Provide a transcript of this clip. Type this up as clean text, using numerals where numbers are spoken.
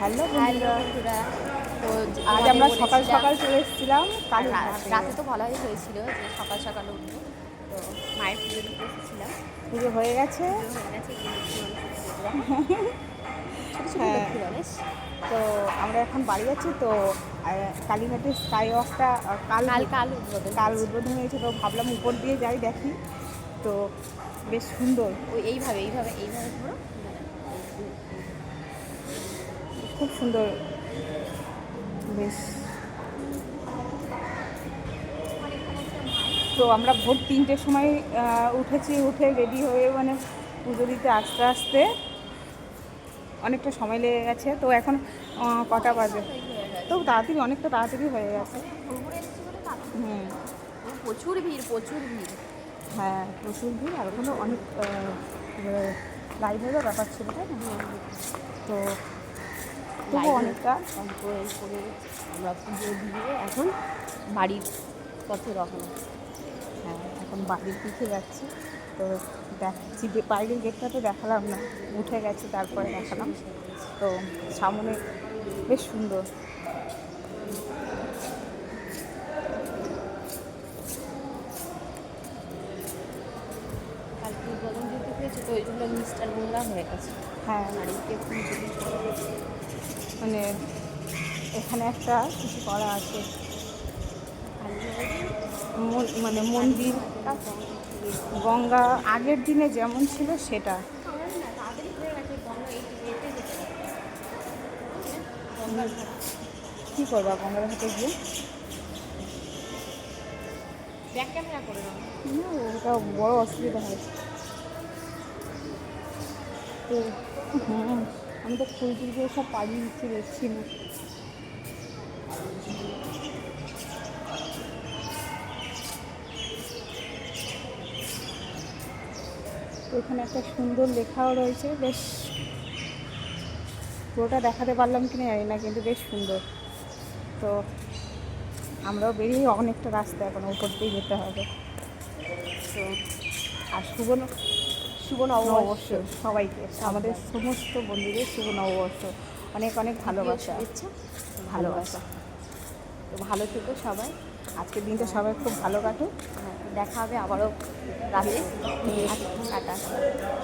Hello hello বন্ধুরা, বন্ধুরা। তো আজ আমরা সকাল সকাল চলে এসেছিলাম কালীঘাটে। রাতে তো ভালোই হয়েছিল যে সকাল সকাল উঠবো। তো মায়ের পুজো দিতে এসেছিলাম। পুজো হয়ে গেছে। পুজো হয়ে গেছে, এই যে লক্ষ্মী গণেশের পুজো দেখো, ছোটো ছোটো হ্যাঁ, লক্ষ্মী গণেশ। তো আমরা এখন বাড়ি যাচ্ছি। তো কালীঘাটের স্কাই ওয়াকটা কাল কাল কাল উদ্বোধন কাল হয়েছে। উদ্বোধন হয়েছে, তো ভাবলাম উপর দিয়ে যাই দেখি। তো বেশ সুন্দর, ওই এইভাবে এইভাবে এইভাবে ধরো, খুব সুন্দর, বেশ। তো আমরা ভোর 3টের সময় উঠেছি, উঠে রেডি হয়ে মানে পুজো দিতে আসতে আসতে অনেকটা সময় লেগে গেছে। তো এখন কটা বাজে? তো তাড়াতাড়ি, অনেকটা তাড়াতাড়ি হয়ে গেছে। ঘুরঘুরে এসেছি বলে তাড়াতাড়ি। হুম, প্রচুর ভিড়, প্রচুর ভিড়। হ্যাঁ, প্রচুর ভিড়। আর ওখানে অনেক লাইভেরও ব্যাপার ছিল, তাই না? তো তবু অনেকটা। অল্প এই করে আমরা পুজো দিয়ে এখন বাড়ির পথে রওনা। হ্যাঁ, এখন বাড়ির দিকে যাচ্ছি। তো দেখছি, বাইরের গেটটা তো দেখালাম না, উঠে গেছে তারপরে দেখালাম। তো সামনে বেশ সুন্দর। কালকে উদ্বোধন যেতে হয়েছে, তো ওই জন্য মিষ্টার নোংরা হয়ে গেছে। হ্যাঁ, বাড়িতে পুজো দিতে মানে এখানে একটা কিছু করা আছে, মানে মন্দির, গঙ্গা আগের দিনে যেমন ছিল সেটা। তাড়াতাড়ি হয়ে গেছে। গঙ্গা এই এতে যেতে কী করবা গঙ্গার ঘাটে গিয়ে? ব্যাক ক্যামেরা করে নাও। না, ওটা বড় অসুবিধা হয়। তো আমি তো ফুল টুল দিয়ে সব পাড়িয়ে দিচ্ছি, দেখছি না। তো এখানে একটা সুন্দর লেখাও রয়েছে, বেশ। পুরোটা দেখাতে পারলাম কিনা জানি না, কিন্তু বেশ সুন্দর। তো আমরাও বেরিয়ে অনেকটা রাস্তা এখন উপর দিয়ে যেতে হবে। তো আর শুভ নববর্ষ সবাইকে, আমাদের সমস্ত বন্ধুদের শুভ নববর্ষ, অনেক অনেক ভালোবাসা, শুভেচ্ছা, ভালোবাসা। তো ভালো থেকো সবাই, আজকের দিনটা সবাই খুব ভালো কাটুক। দেখা হবে আবারও রাতে। টাটা।